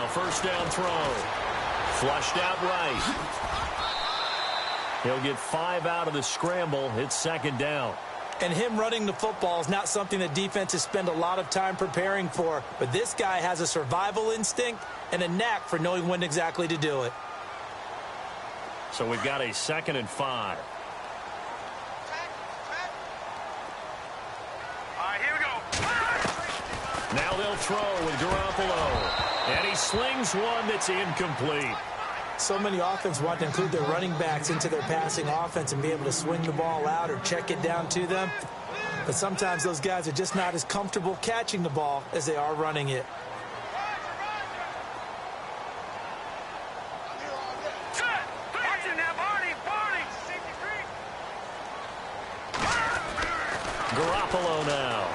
first down throw. Flushed out right. He'll get 5 out of the scramble. It's second down. And him running the football is not something that defenses spend a lot of time preparing for. But this guy has a survival instinct and a knack for knowing when exactly to do it. So we've got a 2nd and 5. All right, here we go. Now they'll throw with Garoppolo. And he slings one that's incomplete. So many offenses want to include their running backs into their passing offense and be able to swing the ball out or check it down to them. But sometimes those guys are just not as comfortable catching the ball as they are running it. Garoppolo now.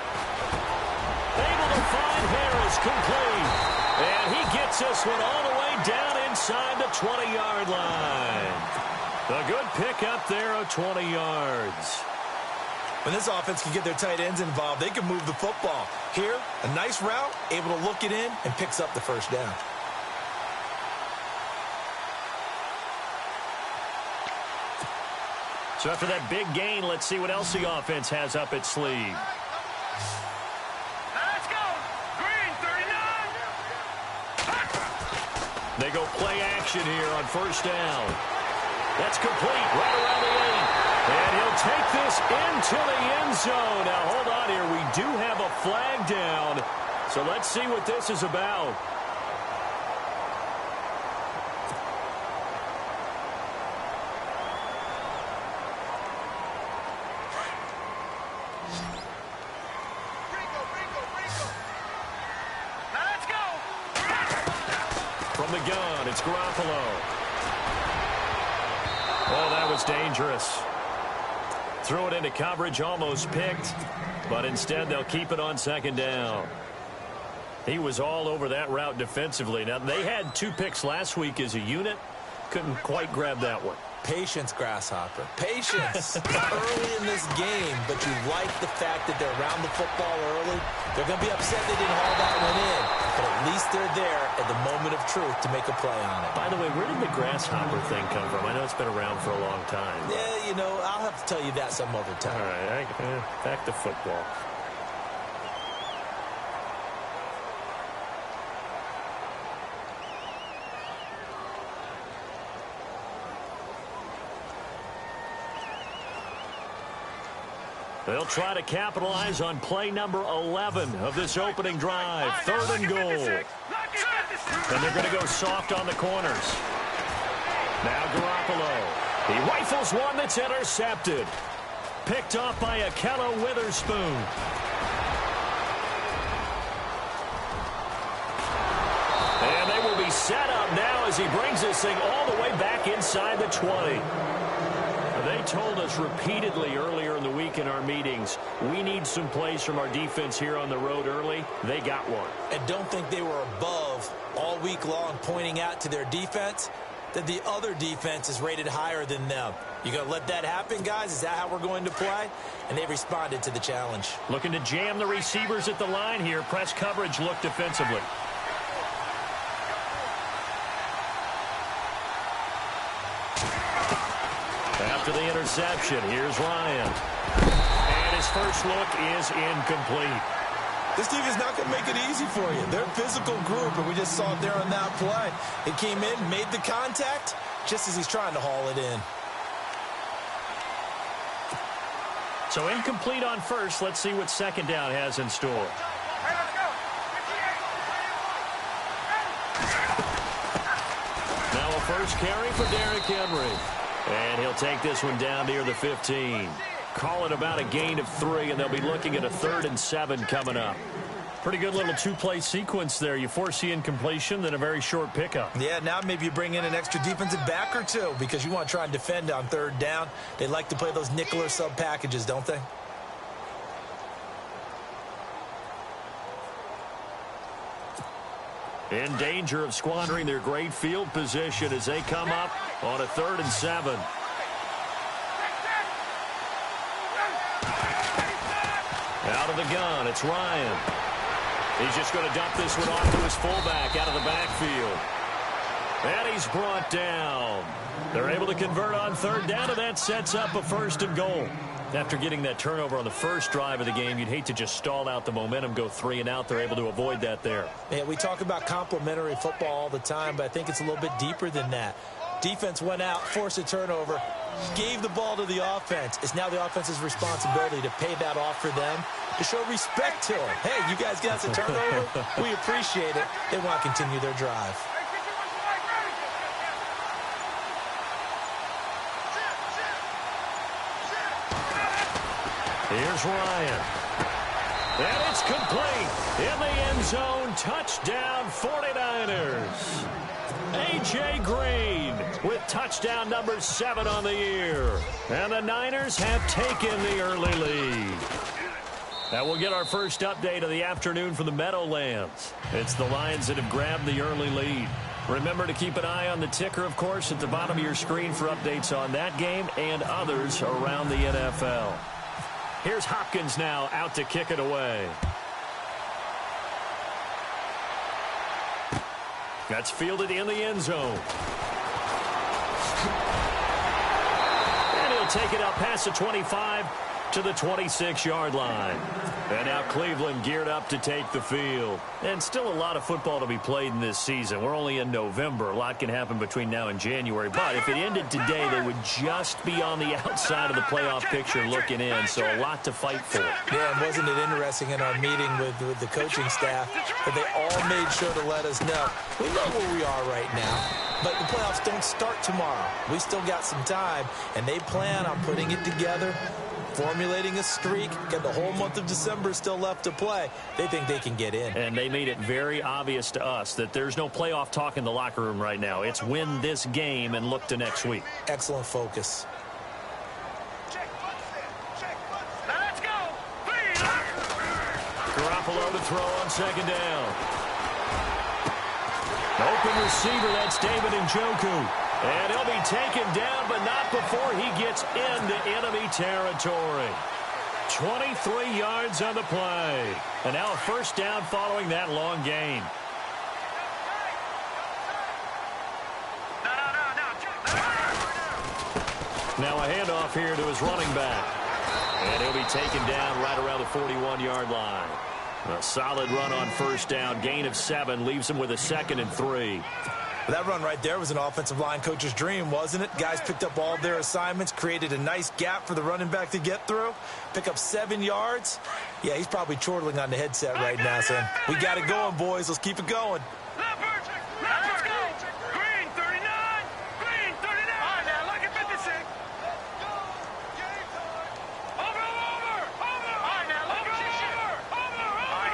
Able to find Harris, complete. And he gets this one all the way down inside the 20-yard line. A good pick up there of 20 yards. When this offense can get their tight ends involved, they can move the football. Here, a nice route, able to look it in, and picks up the first down. So after that big gain, let's see what else the offense has up its sleeve. Let's go. Green, 39. They go play action here on first down. That's complete right around the 8. And he'll take this into the end zone. Now, hold on here. We do have a flag down. So let's see what this is about. Let's go. From the gun, it's Garoppolo. Oh, that was dangerous. Threw it into coverage, almost picked, but instead they'll keep it on second down. He was all over that route defensively. Now, they had 2 picks last week as a unit. Couldn't quite grab that one. Patience, Grasshopper. Patience early in this game, but you like the fact that they're around the football early. They're going to be upset they didn't haul that one in, but at least they're there at the moment of truth to make a play on it. By the way, where did the Grasshopper thing come from? I know it's been around for a long time. Yeah, you know, I'll have to tell you that some other time. All right, back to football. They'll try to capitalize on play number 11 of this opening drive. 3rd and goal. And they're going to go soft on the corners. Now Garoppolo. He rifles one that's intercepted. Picked off by Akello Witherspoon. And they will be set up now as he brings this thing all the way back inside the 20. They told us repeatedly earlier in the week in our meetings, we need some plays from our defense here on the road early. They got one. And don't think they were above all week long pointing out to their defense that the other defense is rated higher than them. You going to let that happen, guys? Is that how we're going to play? And they responded to the challenge. Looking to jam the receivers at the line here. Press coverage look defensively. After the interception, here's Ryan. And his first look is incomplete. This team is not going to make it easy for you. They're a physical group, and we just saw it there on that play. It came in, made the contact, just as he's trying to haul it in. So incomplete on first. Let's see what second down has in store. Now a first carry for Derrick Henry. And he'll take this one down near the 15. Call it about a gain of 3, and they'll be looking at a 3rd and 7 coming up. Pretty good little 2-play sequence there. You foresee incompletion, then a very short pickup. Yeah, now maybe you bring in an extra defensive back or 2 because you want to try and defend on 3rd down. They like to play those nickel or sub packages, don't they? In danger of squandering their great field position as they come up on a 3rd and 7. Out of the gun, it's Ryan. He's just going to dump this one off to his fullback out of the backfield. And he's brought down. They're able to convert on third down, and that sets up a 1st and goal. After getting that turnover on the first drive of the game, you'd hate to just stall out the momentum, go 3 and out. They're able to avoid that there. Yeah, we talk about complementary football all the time, but I think it's a little bit deeper than that. Defense went out, forced a turnover, gave the ball to the offense. It's now the offense's responsibility to pay that off for them, to show respect to them. Hey, you guys got us a turnover? We appreciate it. They want to continue their drive. Here's Ryan. And it's complete. In the end zone, touchdown 49ers. A.J. Green with touchdown number 7 on the year. And the Niners have taken the early lead. Now we'll get our first update of the afternoon from the Meadowlands. It's the Lions that have grabbed the early lead. Remember to keep an eye on the ticker, of course, at the bottom of your screen for updates on that game and others around the NFL. Here's Hopkins now out to kick it away. That's fielded in the end zone. And he'll take it up past the 25 to the 26-yard line. And now Cleveland geared up to take the field. And still a lot of football to be played in this season. We're only in November. A lot can happen between now and January. But if it ended today, they would just be on the outside of the playoff picture looking in. So a lot to fight for. Yeah, and wasn't it interesting in our meeting with the coaching staff that they all made sure to let us know. We know where we are right now, but the playoffs don't start tomorrow. We still got some time, and they plan on putting it together, formulating a streak, got the whole month of December still left to play. They think they can get in. And they made it very obvious to us that there's no playoff talk in the locker room right now. It's win this game and look to next week. Excellent focus. Now let's go. Garoppolo to throw on 2nd down. Open receiver, that's David Njoku. And he'll be taken down, but not before he gets into enemy territory. 23 yards on the play. And now a 1st down following that long gain. Now a handoff here to his running back. And he'll be taken down right around the 41-yard line. A solid run on 1st down. Gain of 7 leaves him with a 2nd and 3. That run right there was an offensive line coach's dream, wasn't it? Guys picked up all their assignments, created a nice gap for the running back to get through, pick up 7 yards. Yeah, he's probably chortling on the headset right now saying, we got it going, boys. Let's keep it going. Let's go. Green 39. Green 39. All right, now look at 56. Over. All right, now look at over. All right,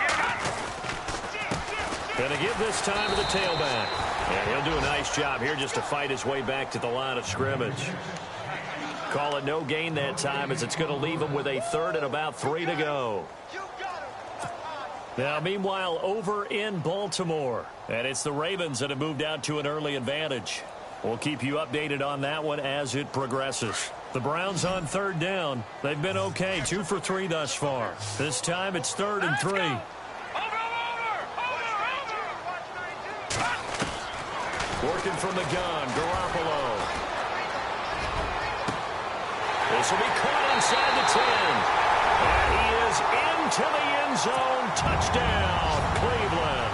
here. Going to give this time to the tailback. And he'll do a nice job here just to fight his way back to the line of scrimmage. Call it no gain that time as it's going to leave him with a 3rd and about 3 to go. Now, meanwhile, over in Baltimore. And it's the Ravens that have moved out to an early advantage. We'll keep you updated on that one as it progresses. The Browns on 3rd down. They've been okay, 2 for 3 thus far. This time it's 3rd and 3. Working from the gun, Garoppolo. This will be caught inside the 10. And he is into the end zone. Touchdown, Cleveland.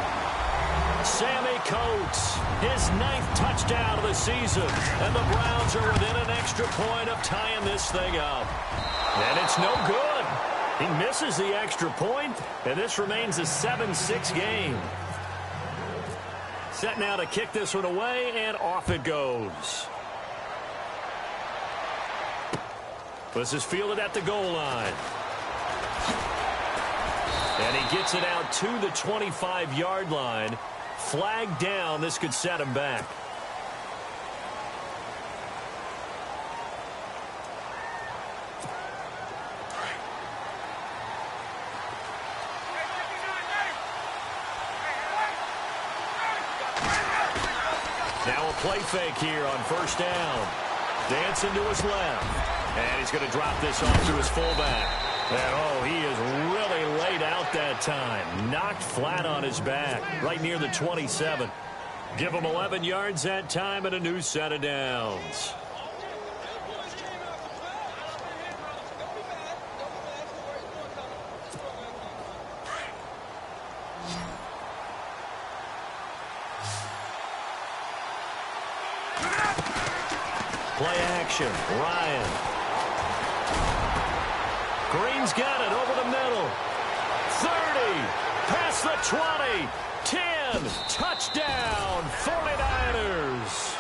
Sammy Coates, his 9th touchdown of the season. And the Browns are within an extra point of tying this thing up. And it's no good. He misses the extra point, and this remains a 7-6 game. Set now to kick this one away, and off it goes. This is fielded at the goal line. And he gets it out to the 25-yard line. Flag down. This could set him back. Now a play fake here on 1st down. Dancing to his left. And he's going to drop this off to his fullback. And, he is really laid out that time. Knocked flat on his back, right near the 27. Give him 11 yards that time and a new set of downs. Play action. Ryan. Green's got it over the middle. 30. Past the 20. 10. Touchdown. 49ers.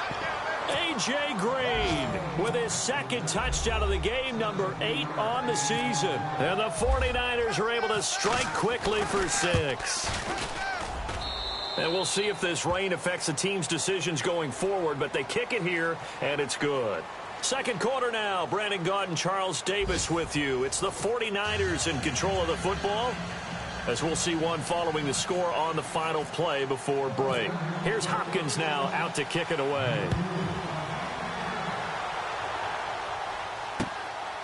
A.J. Green with his second touchdown of the game, number 8 on the season. And the 49ers are able to strike quickly for 6. And we'll see if this rain affects the team's decisions going forward, but they kick it here, and it's good. Second quarter now. Brandon Gaudin, Charles Davis with you. It's the 49ers in control of the football, as we'll see one following the score on the final play before break. Here's Hopkins now out to kick it away.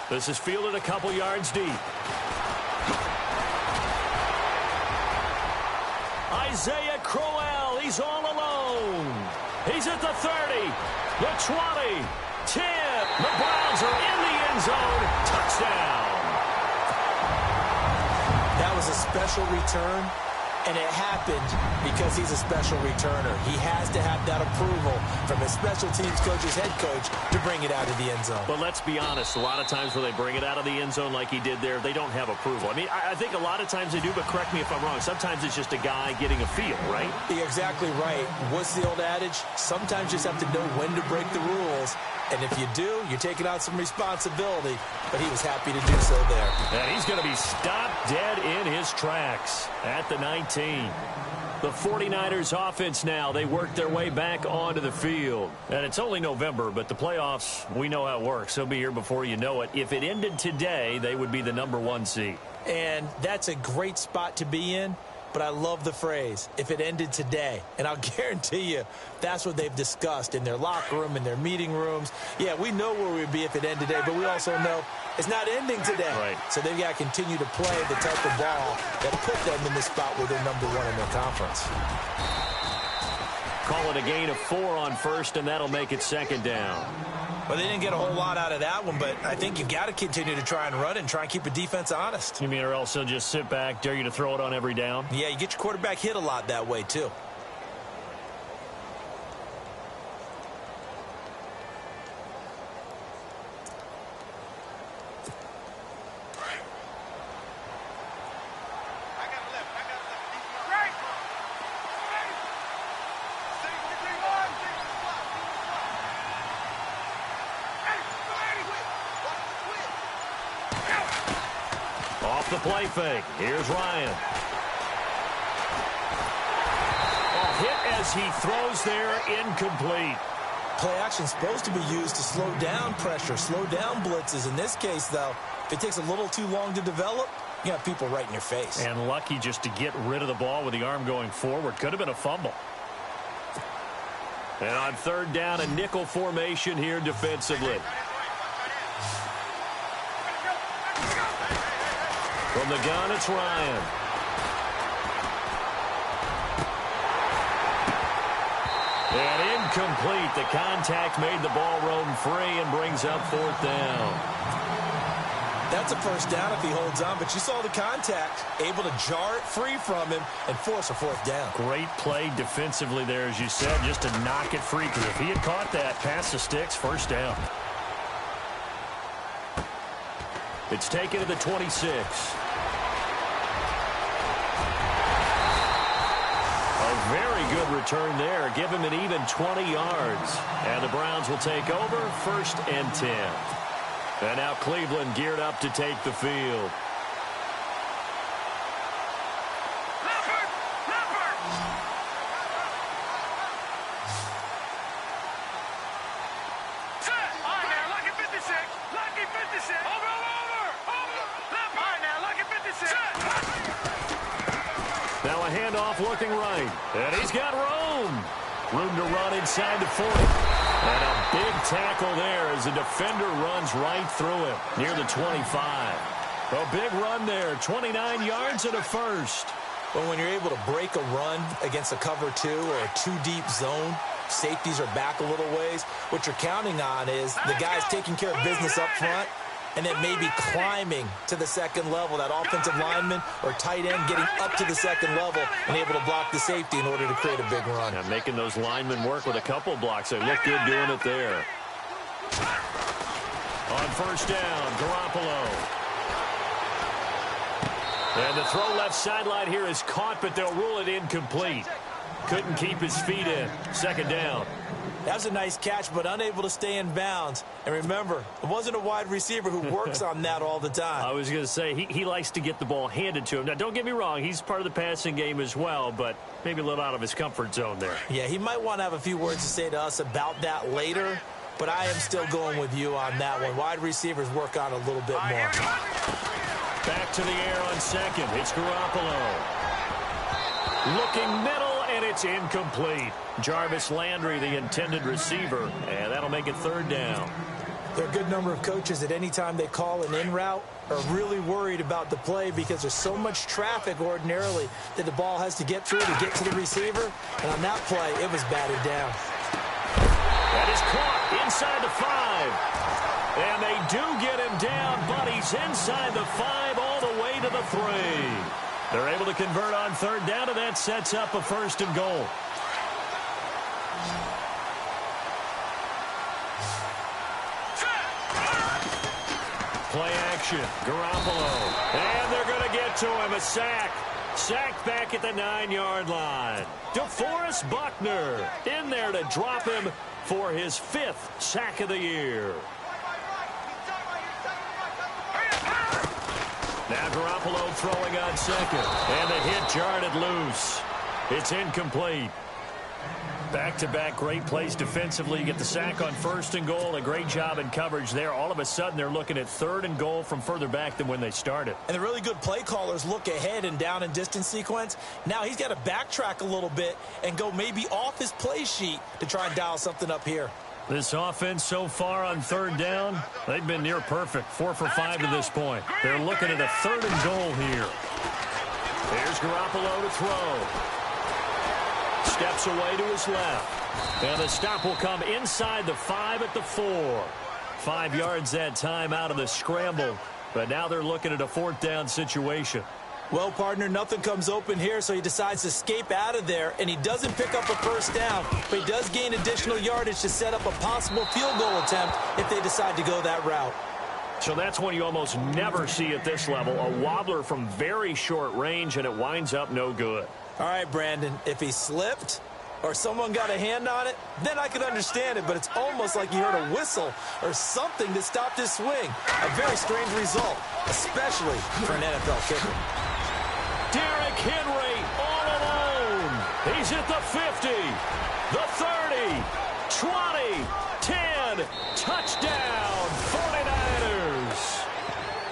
This is fielded a couple yards deep. Isaiah Crowell, he's all alone. He's at the 30, the 20, 10. The Browns are in the end zone. Touchdown. That was a special return, and it happened because he's a special returner. He has to have that approval from his special teams coach's head coach to bring it out of the end zone. But let's be honest, a lot of times when they bring it out of the end zone like he did there, they don't have approval. I mean, I think a lot of times they do, but correct me if I'm wrong. Sometimes it's just a guy getting a feel, right? You're exactly right. What's the old adage? Sometimes you just have to know when to break the rules. And if you do, you're taking on some responsibility. But he was happy to do so there. And he's going to be stopped dead in his tracks at the 19. The 49ers offense now, they work their way back onto the field. And it's only November, but the playoffs, we know how it works. They'll be here before you know it. If it ended today, they would be the number 1 seed. And that's a great spot to be in. But I love the phrase, if it ended today. And I'll guarantee you, that's what they've discussed in their locker room, in their meeting rooms. Yeah, we know where we'd be if it ended today, but we also know it's not ending today. Right. So they've got to continue to play the type of ball that put them in the spot where they're number 1 in their conference. Call it a gain of 4 on first, and that'll make it second down. Well, they didn't get a whole lot out of that one, but I think you've got to continue to try and run and try and keep the defense honest. You mean or else they'll just sit back, dare you to throw it on every down? Yeah, you get your quarterback hit a lot that way, too. The play fake. Here's Ryan. Hit as he throws there, incomplete. Play action is supposed to be used to slow down pressure, slow down blitzes. In this case, though, if it takes a little too long to develop, you have people right in your face. And lucky just to get rid of the ball with the arm going forward. Could have been a fumble. And on third down, a nickel formation here defensively. From the gun, it's Ryan. And incomplete. The contact made the ball roam free and brings up fourth down. That's a first down if he holds on, but you saw the contact, able to jar it free from him and force a fourth down. Great play defensively there, as you said, just to knock it free, because if he had caught that, past the sticks, first down. It's taken to the 26. A very good return there. Give him an even 20 yards. And the Browns will take over, 1st and 10. And now Cleveland geared up to take the field. Looking right, and he's got room to run inside the 40, and a big tackle there as the defender runs right through him near the 25. A big run there, 29 yards and a first. But when you're able to break a run against a cover 2 or a 2-deep zone, safeties are back a little ways. What you're counting on is the guys taking care of business up front and then maybe climbing to the second level, that offensive lineman or tight end getting up to the second level and able to block the safety in order to create a big run. Yeah, making those linemen work with a couple blocks. They look good doing it there. On first down, Garoppolo. And the throw left sideline here is caught, but they'll rule it incomplete. Couldn't keep his feet in. Second down. That was a nice catch, but unable to stay in bounds. And remember, it wasn't a wide receiver who works on that all the time. I was going to say, he likes to get the ball handed to him. Now, don't get me wrong, he's part of the passing game as well, but maybe a little out of his comfort zone there. Yeah, he might want to have a few words to say to us about that later, but I am still going with you on that one. Wide receivers work on a little bit more. Back to the air on second. It's Garoppolo. Looking middle. And it's incomplete. Jarvis Landry, the intended receiver, and that'll make it third down. There are a good number of coaches at any time they call an in route are really worried about the play because there's so much traffic ordinarily that the ball has to get through to get to the receiver. And on that play, it was batted down. That is caught inside the 5. And they do get him down, but he's inside the 5 all the way to the 3. They're able to convert on third down, and that sets up a first and goal. Play action, Garoppolo. And they're going to get to him, a sack. Sacked back at the 9-yard line. DeForest Buckner in there to drop him for his 5th sack of the year. Now Garoppolo throwing on second. And the hit jarred it loose. It's incomplete. Back-to-back great plays defensively. You get the sack on first and goal. A great job in coverage there. All of a sudden, they're looking at third and goal from further back than when they started. And the really good play callers look ahead and down and distance sequence. Now he's got to backtrack a little bit and go maybe off his play sheet to try and dial something up here. This offense so far on third down, they've been near perfect. 4 for 5 to this point. They're looking at a third and goal here. There's Garoppolo to throw. Steps away to his left. And the stop will come inside the 5 at the 4. 5 yards that time out of the scramble. But now they're looking at a fourth down situation. Well, partner, nothing comes open here, so he decides to escape out of there, and he doesn't pick up a first down, but he does gain additional yardage to set up a possible field goal attempt if they decide to go that route. So that's one you almost never see at this level, a wobbler from very short range, and it winds up no good. All right, Brandon, if he slipped or someone got a hand on it, then I could understand it, but it's almost like he heard a whistle or something that stopped his swing. A very strange result, especially for an NFL kicker. Derrick Henry all alone. He's at the 50, the 30, 20, 10, touchdown, 49ers.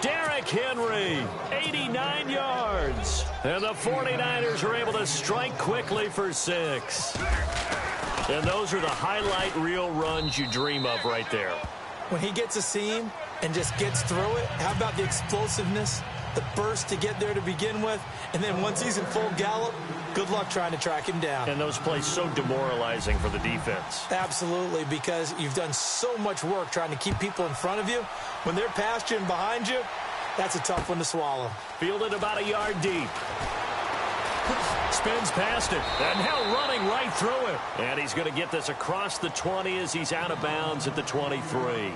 Derrick Henry, 89 yards. And the 49ers are able to strike quickly for 6. And those are the highlight reel runs you dream of right there. When he gets a seam and just gets through it, how about the explosiveness, the burst to get there to begin with, and then once he's in full gallop, good luck trying to track him down. And those plays so demoralizing for the defense. Absolutely, because you've done so much work trying to keep people in front of you. When they're past you and behind you, that's a tough one to swallow. Fielded about a yard deep. Spins past it, and now running right through it. And he's going to get this across the 20 as he's out of bounds at the 23.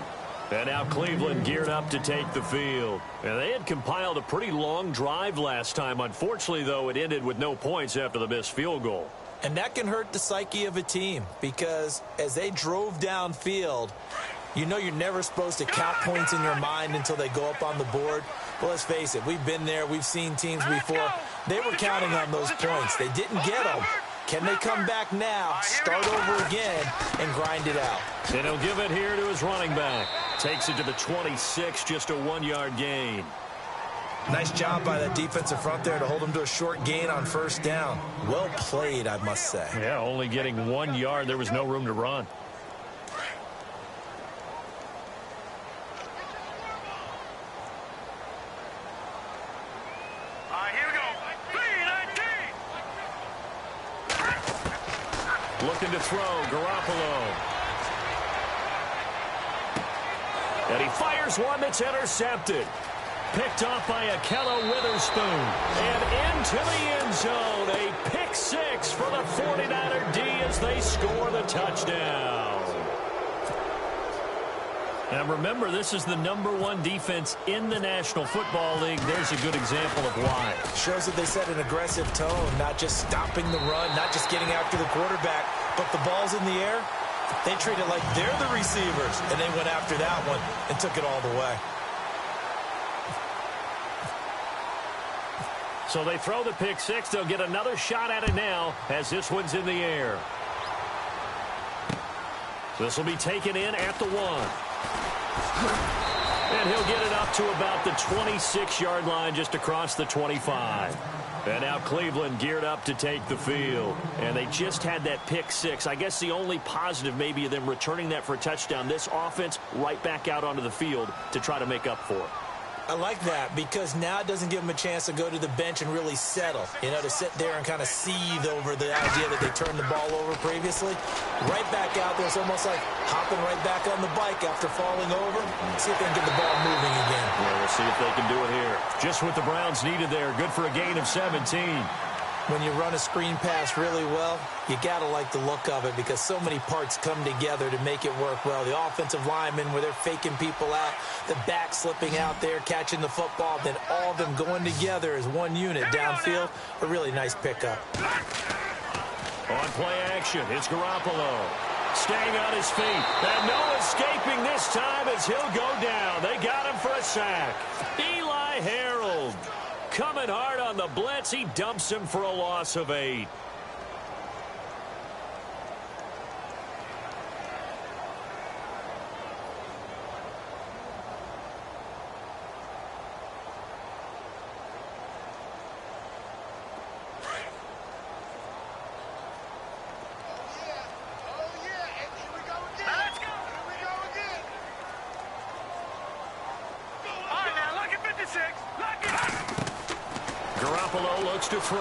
And now Cleveland geared up to take the field. And they had compiled a pretty long drive last time. Unfortunately, though, it ended with no points after the missed field goal. And that can hurt the psyche of a team because as they drove downfield, you know you're never supposed to count points in your mind until they go up on the board. Well, let's face it, we've been there. We've seen teams before. They were counting on those points. They didn't get them. Can they come back now, start over again, and grind it out? And he'll give it here to his running back. Takes it to the 26, just a 1-yard gain. Nice job by that defensive front there to hold him to a short gain on first down. Well played, I must say. Yeah, only getting 1 yard. There was no room to run. Looking to throw, Garoppolo. And he fires one that's intercepted. Picked off by Akello Witherspoon. And into the end zone. A pick six for the 49er D as they score the touchdown. And remember, this is the #1 defense in the National Football League. There's a good example of why. Shows that they set an aggressive tone, not just stopping the run, not just getting after the quarterback, but the ball's in the air. They treat it like they're the receivers, and they went after that one and took it all the way. So they throw the pick six. They'll get another shot at it now as this one's in the air. So this will be taken in at the 1. And he'll get it up to about the 26-yard line, just across the 25. And now Cleveland geared up to take the field. And they just had that pick six. I guess the only positive maybe of them returning that for a touchdown. This offense right back out onto the field to try to make up for it. I like that because now it doesn't give them a chance to go to the bench and really settle. You know, to sit there and kind of seethe over the idea that they turned the ball over previously. Right back out there, it's almost like hopping right back on the bike after falling over. See if they can get the ball moving again. Yeah, we'll see if they can do it here. Just what the Browns needed there. Good for a gain of 17. When you run a screen pass really well, you got to like the look of it because so many parts come together to make it work well. The offensive linemen, where they're faking people out, the back slipping out there, catching the football, then all of them going together as one unit downfield. A really nice pickup. On play action, it's Garoppolo. Staying on his feet. And no escaping this time as he'll go down. They got him for a sack. Eli Harold coming hard on the blitz. He dumps him for a loss of 8. Garoppolo looks to throw.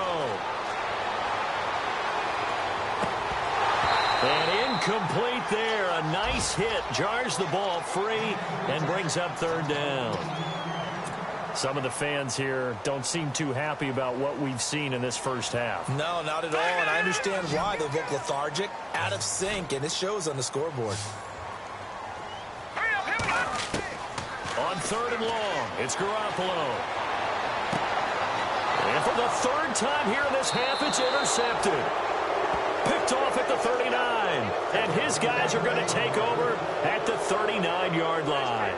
And incomplete there. A nice hit. Jars the ball free and brings up 3rd down. Some of the fans here don't seem too happy about what we've seen in this first half. No, not at all. And I understand why. They look lethargic, out of sync, and it shows on the scoreboard. On 3rd and long, it's Garoppolo. And for the 3rd time here in this half, it's intercepted. Picked off at the 39. And his guys are going to take over at the 39-yard line.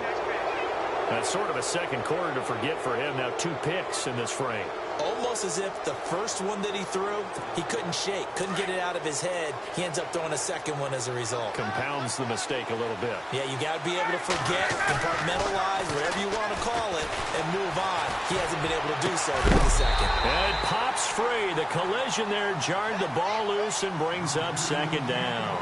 That's sort of a second quarter to forget for him. Now 2 picks in this frame. Almost as if the first one that he threw, he couldn't shake, couldn't get it out of his head. He ends up throwing a second one as a result. Compounds the mistake a little bit. Yeah, you got to be able to forget, compartmentalize, whatever you want to call it, and move on. He hasn't been able to do so with the second. And it pops free. The collision there jarred the ball loose and brings up 2nd down.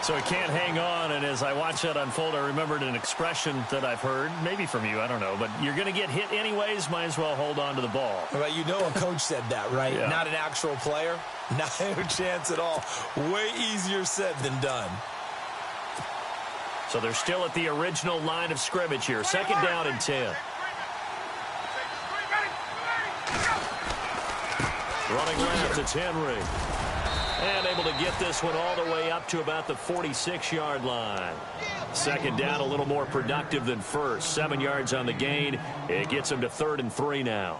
So he can't hang on, and as I watch that unfold, I remembered an expression that I've heard, maybe from you, I don't know, but you're going to get hit anyways, might as well hold on to the ball. Well, you know a coach said that, right? Yeah. Not an actual player. Not a chance at all. Way easier said than done. So they're still at the original line of scrimmage here. 2nd down and 10. Running left, it's Henry. And able to get this one all the way up to about the 46-yard line. 2nd down, a little more productive than first. 7 yards on the gain. It gets him to 3rd and 3 now.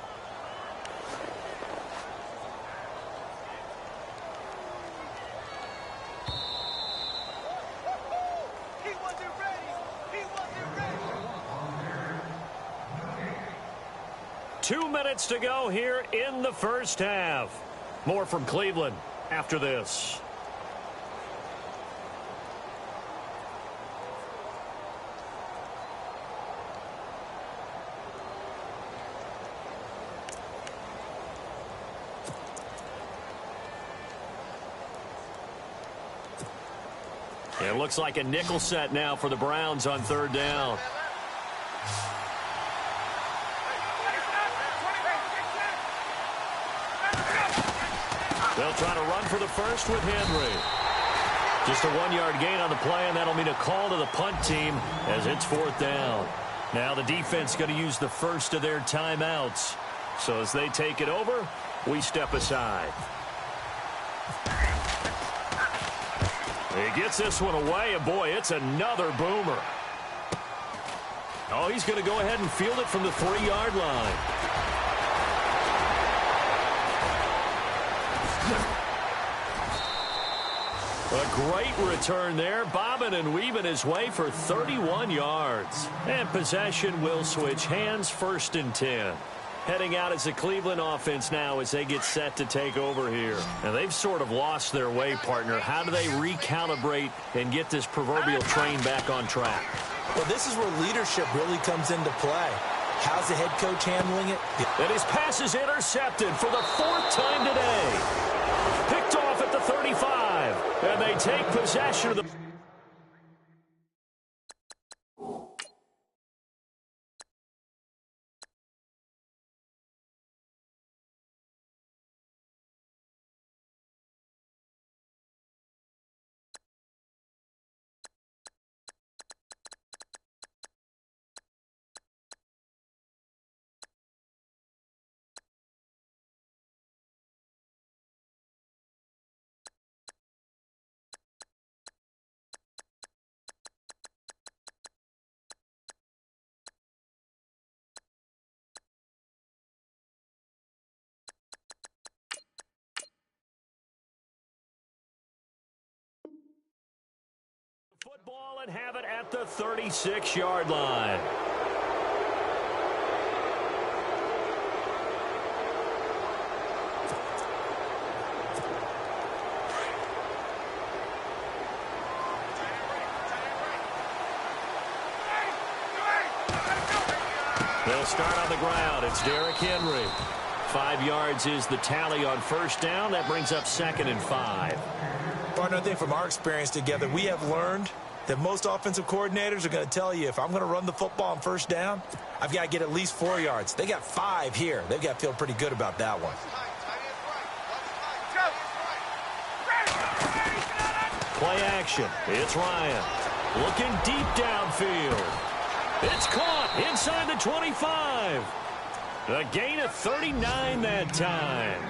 He wasn't ready. He wasn't ready. 2 minutes to go here in the first half. More from Cleveland after this. It looks like a nickel set now for the Browns on 3rd down. They'll try to run for the first with Henry. Just a 1-yard gain on the play, and that'll mean a call to the punt team as it's 4th down. Now the defense going to use the first of their timeouts. So as they take it over, we step aside. He gets this one away, and boy, it's another boomer. Oh, he's going to go ahead and field it from the 3-yard line. A great return there, bobbing and weaving his way for 31 yards. And possession will switch hands, 1st and 10. Heading out as the Cleveland offense now as they get set to take over here. And they've sort of lost their way, partner. How do they recalibrate and get this proverbial train back on track? Well, this is where leadership really comes into play. How's the head coach handling it? And his pass is intercepted for the 4th time today. Picked off at the 35. And they take possession of the... football and have it at the 36-yard line. They'll start on the ground. It's Derrick Henry. 5 yards is the tally on 1st down. That brings up 2nd and 5. Partner, I think from our experience together, we have learned that most offensive coordinators are going to tell you, if I'm going to run the football on 1st down, I've got to get at least 4 yards. They got 5 here. They've got to feel pretty good about that one. Play action. It's Ryan. Looking deep downfield. It's caught inside the 25. A gain of 39 that time.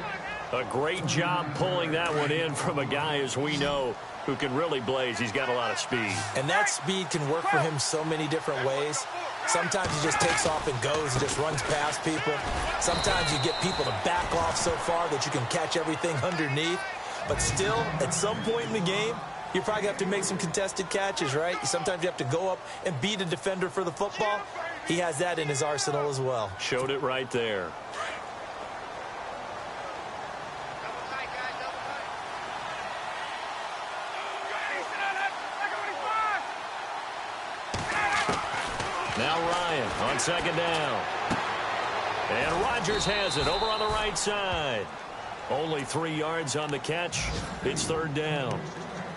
A great job pulling that one in from a guy, as we know, who can really blaze. He's got a lot of speed. And that speed can work for him so many different ways. Sometimes he just takes off and goes and just runs past people. Sometimes you get people to back off so far that you can catch everything underneath. But still, at some point in the game, you probably have to make some contested catches, right? Sometimes you have to go up and beat a defender for the football. He has that in his arsenal as well. Showed it right there. Now Ryan on 2nd down. And Rodgers has it over on the right side. Only 3 yards on the catch. It's 3rd down.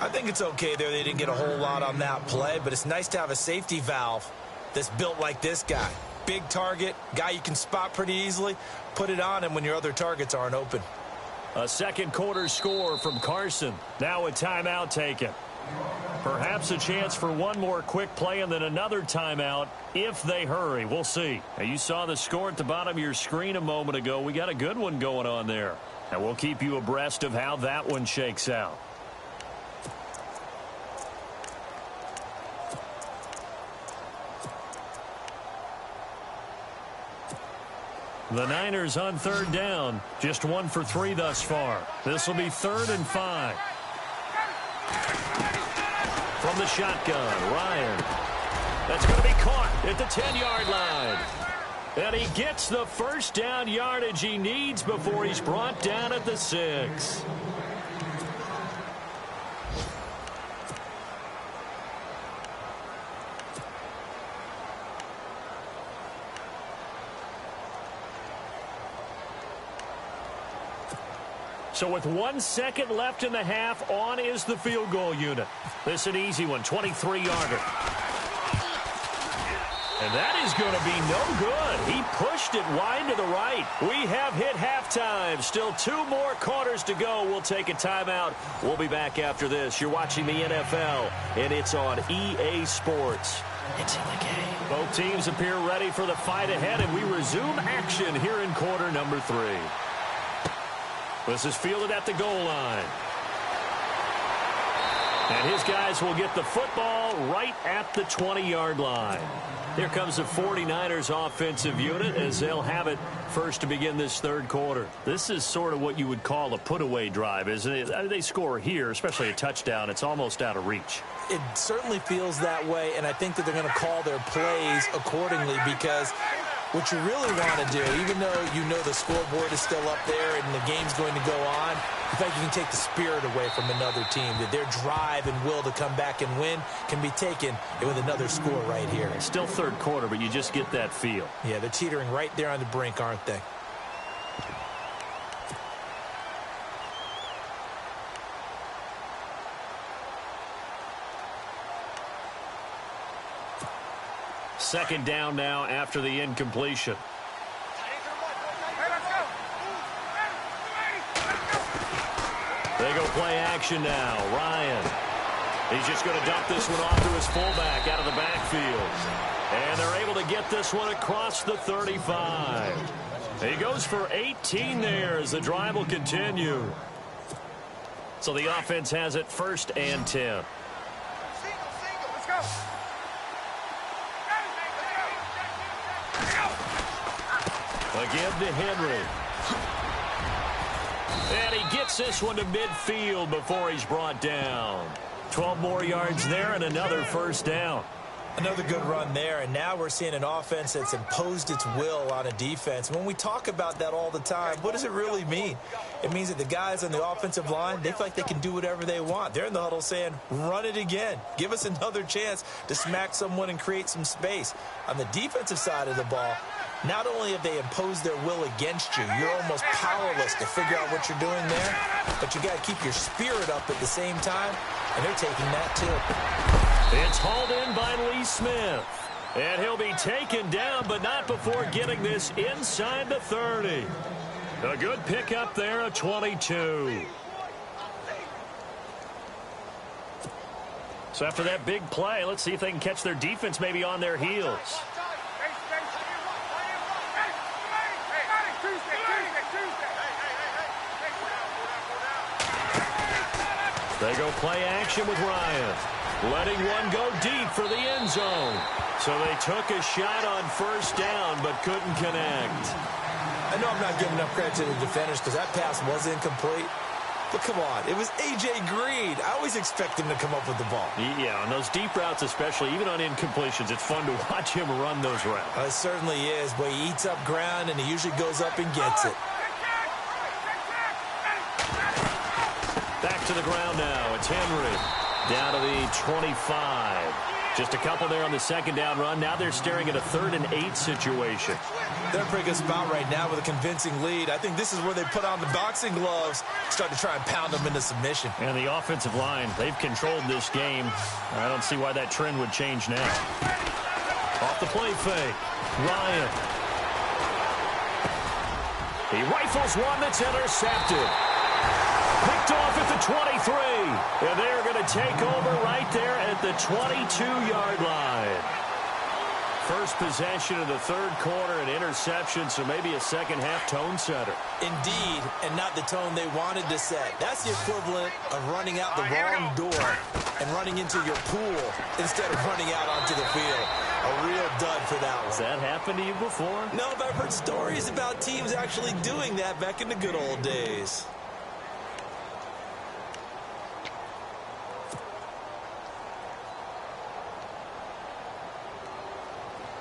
I think it's okay there. They didn't get a whole lot on that play, but it's nice to have a safety valve that's built like this guy. Big target, guy you can spot pretty easily. Put it on him when your other targets aren't open. A 2nd quarter score from Carson. Now a timeout taken. Perhaps a chance for one more quick play and then another timeout if they hurry. We'll see. Now, you saw the score at the bottom of your screen a moment ago. We got a good one going on there. And we'll keep you abreast of how that one shakes out. The Niners on 3rd down. Just 1 for 3 thus far. This will be 3rd and 5. From the shotgun, Ryan. That's going to be caught at the 10-yard line. And he gets the 1st down yardage he needs before he's brought down at the 6. So with 1 second left in the half, on is the field goal unit. This is an easy one, 23-yarder. And that is going to be no good. He pushed it wide to the right. We have hit halftime. Still 2 more quarters to go. We'll take a timeout. We'll be back after this. You're watching the NFL, and it's on EA Sports. It's in the game. Both teams appear ready for the fight ahead, and we resume action here in quarter number 3. This is fielded at the goal line. And his guys will get the football right at the 20-yard line. Here comes the 49ers offensive unit as they'll have it first to begin this third quarter. This is sort of what you would call a put-away drive, isn't it? They score here, especially a touchdown. It's almost out of reach. It certainly feels that way, and I think that they're going to call their plays accordingly because what you really want to do, even though you know the scoreboard is still up there and the game's going to go on, in fact, you can take the spirit away from another team, that their drive and will to come back and win can be taken with another score right here. It's still third quarter, but you just get that feel. Yeah, they're teetering right there on the brink, aren't they? Second down now after the incompletion. They go play action now. Ryan. He's just going to dump this one off to his fullback out of the backfield. And they're able to get this one across the 35. He goes for 18 there as the drive will continue. So the offense has it 1st and 10. Let's go. Again to Henry. And he gets this one to midfield before he's brought down. 12 more yards there and another 1st down. Another good run there, and now we're seeing an offense that's imposed its will on a defense. When we talk about that all the time, what does it really mean? It means that the guys on the offensive line, they feel like they can do whatever they want. They're in the huddle saying, run it again. Give us another chance to smack someone and create some space. On the defensive side of the ball, not only have they imposed their will against you, you're almost powerless to figure out what you're doing there, but you got to keep your spirit up at the same time, and they're taking that too. It's hauled in by Lee Smith. And he'll be taken down, but not before getting this inside the 30. A good pickup there of 22. So after that big play, let's see if they can catch their defense maybe on their heels. They go play action with Ryan. Letting one go deep for the end zone. So they took a shot on 1st down, but couldn't connect. I know I'm not giving enough credit to the defenders because that pass was incomplete. But come on, it was A.J. Green. I always expect him to come up with the ball. Yeah, on those deep routes especially, even on incompletions, it's fun to watch him run those routes. It certainly is. Boy, he eats up ground, and he usually goes up and gets it. Back to the ground now. It's Henry. Down to the 25. Just a couple there on the 2nd down run. Now they're staring at a 3rd and 8 situation. They're in a pretty good spot right now with a convincing lead. I think this is where they put on the boxing gloves, start to try and pound them into submission. And the offensive line, they've controlled this game. I don't see why that trend would change now. Off the play fake. Ryan. He rifles one that's intercepted. Picked off at the 23. And they're going to take over right there at the 22-yard line. First possession of the 3rd quarter, an interception, so maybe a second-half tone setter. Indeed, and not the tone they wanted to set. That's the equivalent of running out the wrong door and running into your pool instead of running out onto the field. A real dud for that one. Has that happened to you before? No, but I've heard stories about teams actually doing that back in the good old days.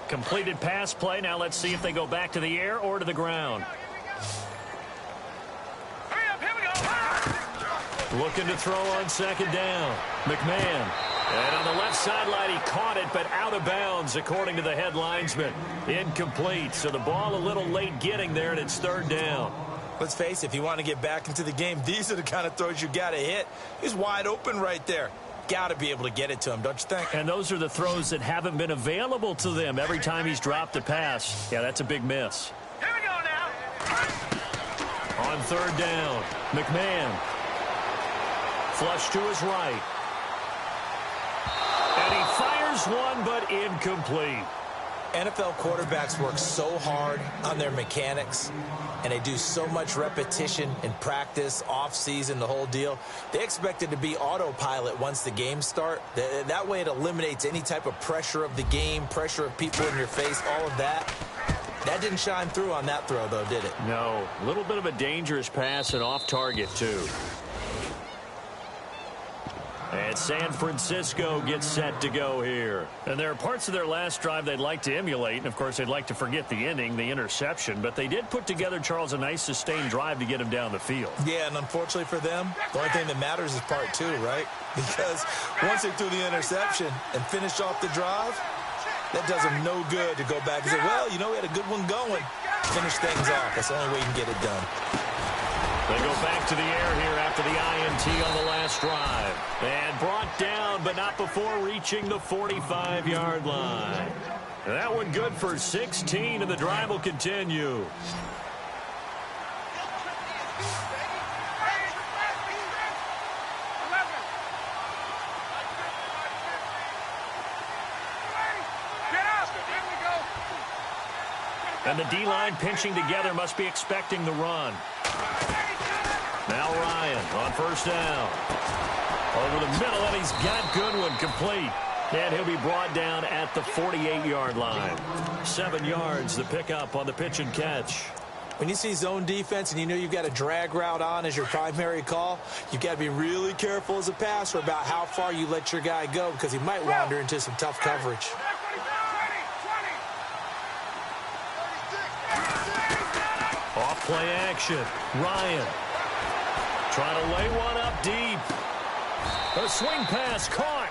Completed pass play. Now let's see if they go back to the air or to the ground. Hurry up, here we go. Looking to throw on 2nd down. McMahon. And on the left sideline, he caught it, but out of bounds, according to the head linesman. Incomplete. So the ball a little late getting there, and it's 3rd down. Let's face it, if you want to get back into the game, these are the kind of throws you got to hit. He's wide open right there. got to be able to get it to him, don't you think? And those are the throws that haven't been available to them every time he's dropped a pass. Yeah, that's a big miss. Here we go now. On third down, McMahon. Flush to his right. And he fires one, but incomplete. NFL quarterbacks work so hard on their mechanics, and they do so much repetition in practice, off-season, the whole deal. They expect it to be autopilot once the games start. That way it eliminates any type of pressure of the game, pressure of people in your face, all of that. That didn't shine through on that throw, though, did it? No. A little bit of a dangerous pass and off target, too. And San Francisco gets set to go here. And there are parts of their last drive they'd like to emulate. And, of course, they'd like to forget the ending, the interception. But they did put together, Charles, a nice sustained drive to get him down the field. Yeah, and unfortunately for them, the only thing that matters is part two, right? Because once they threw the interception and finished off the drive, that does them no good to go back and say, well, you know, we had a good one going. Finish things off. That's the only way you can get it done. They go back to the air here after the INT on the last drive. And brought down, but not before reaching the 45-yard line. And that one good for 16, and the drive will continue. And the D-line pinching together must be expecting the run. Now Ryan on first down. Over the middle, and he's got Goodwin complete. And he'll be brought down at the 48-yard line. 7 yards, the pickup on the pitch and catch. When you see zone defense and you know you've got a drag route on as your primary call, you've got to be really careful as a passer about how far you let your guy go because he might wander into some tough coverage. Off play action. Ryan trying to lay one up deep. A swing pass caught.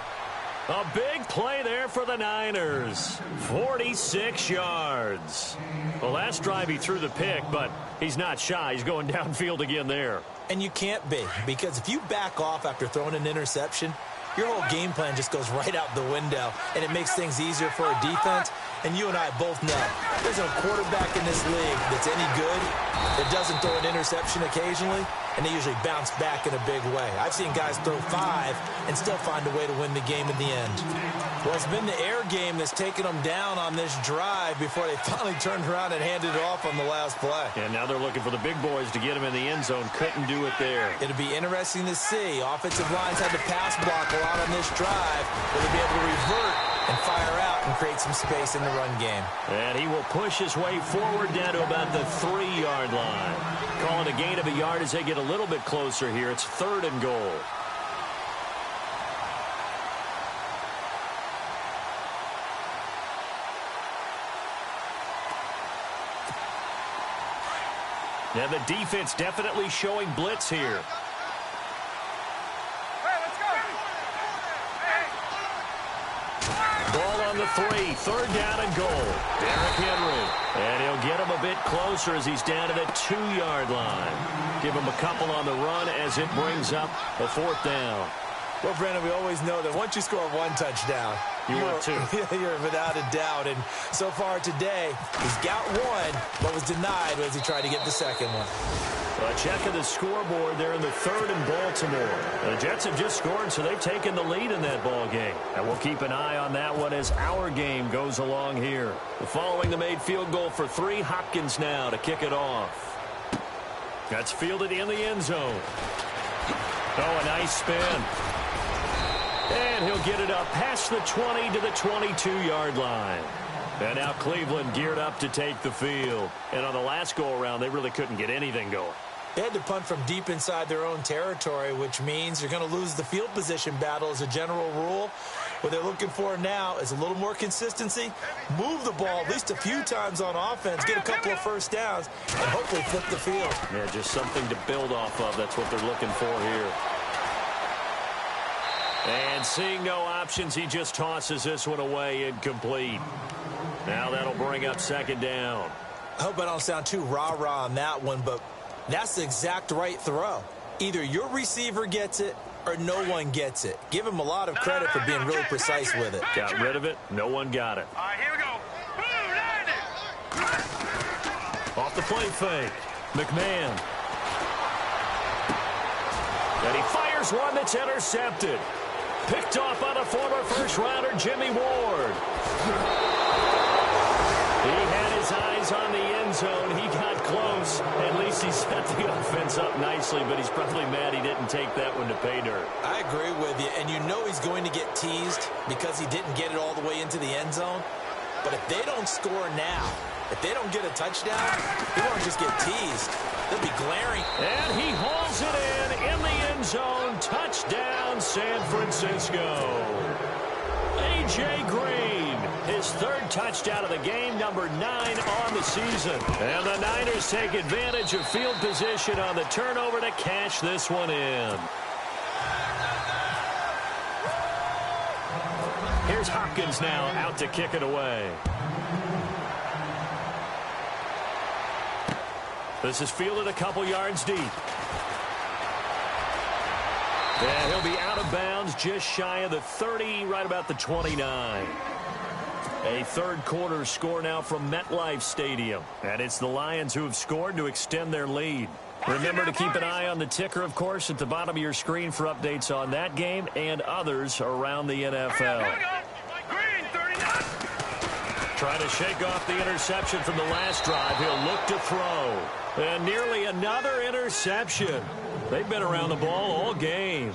A big play there for the Niners. 46 yards. The last drive he threw the pick, but he's not shy. He's going downfield again there. And you can't be, because if you back off after throwing an interception, your whole game plan just goes right out the window, and it makes things easier for a defense. And you and I both know there's a quarterback in this league that's any good that doesn't throw an interception occasionally, and they usually bounce back in a big way. I've seen guys throw 5 and still find a way to win the game in the end. Well, it's been the air game that's taken them down on this drive before they finally turned around and handed it off on the last play. And now they're looking for the big boys to get him in the end zone. Couldn't do it there. It'll be interesting to see. Offensive lines had to pass block a lot on this drive. Will they be able to revert and fire out and create some space in the run game? And he will push his way forward down to about the 3-yard line. Calling a gain of a yard as they get a little bit closer here. It's 3rd and goal. Now the defense definitely showing blitz here. Ball on the 3, 3rd down and goal. Derrick Henry. And he'll get him a bit closer as he's down at the 2-yard line. Give him a couple on the run as it brings up a 4th down. Well, Brandon, we always know that once you score 1 touchdown, you're without a doubt. And so far today, he's got 1, but was denied as he tried to get the second one. A check of the scoreboard there in the 3rd in Baltimore. The Jets have just scored, so they've taken the lead in that ball game. And we'll keep an eye on that one as our game goes along here. Following the made field goal for 3, Hopkins now to kick it off. That's fielded in the end zone. Oh, a nice spin. And he'll get it up past the 20 to the 22-yard line. And now Cleveland geared up to take the field. And on the last go-around, they really couldn't get anything going. They had to punt from deep inside their own territory, which means you're going to lose the field position battle as a general rule. What they're looking for now is a little more consistency, move the ball at least a few times on offense, get a couple of first downs, and hopefully flip the field. Yeah, just something to build off of. That's what they're looking for here. And seeing no options, he just tosses this one away, incomplete. Now that'll bring up 2nd down. I hope I don't sound too rah-rah on that one, but that's the exact right throw. Either your receiver gets it or no one gets it. Give him a lot of credit for being really precise with it. Got rid of it. No one got it. All right, here we go. Boom, landed. Off the play fake. McMahon. And he fires one that's intercepted. Picked off by the former first-rounder Jimmy Ward. He had his eyes on the end zone. He got close. At least he set the offense up nicely, but he's probably mad he didn't take that one to pay dirt. I agree with you, and you know he's going to get teased because he didn't get it all the way into the end zone. But if they don't score now, if they don't get a touchdown, he won't just get teased. They'll be glaring. And he hauls it in the end zone. Touchdown, San Francisco. A.J. Green, his third touchdown of the game, number 9 on the season. And the Niners take advantage of field position on the turnover to cash this one in. Here's Hopkins now out to kick it away. This is fielded a couple yards deep. And he'll be out of bounds just shy of the 30, right about the 29. A third quarter score now from MetLife Stadium. And it's the Lions who have scored to extend their lead. Remember to keep an eye on the ticker, of course, at the bottom of your screen for updates on that game and others around the NFL. Green, 39. Trying to shake off the interception from the last drive. He'll look to throw. And nearly another interception. They've been around the ball all game.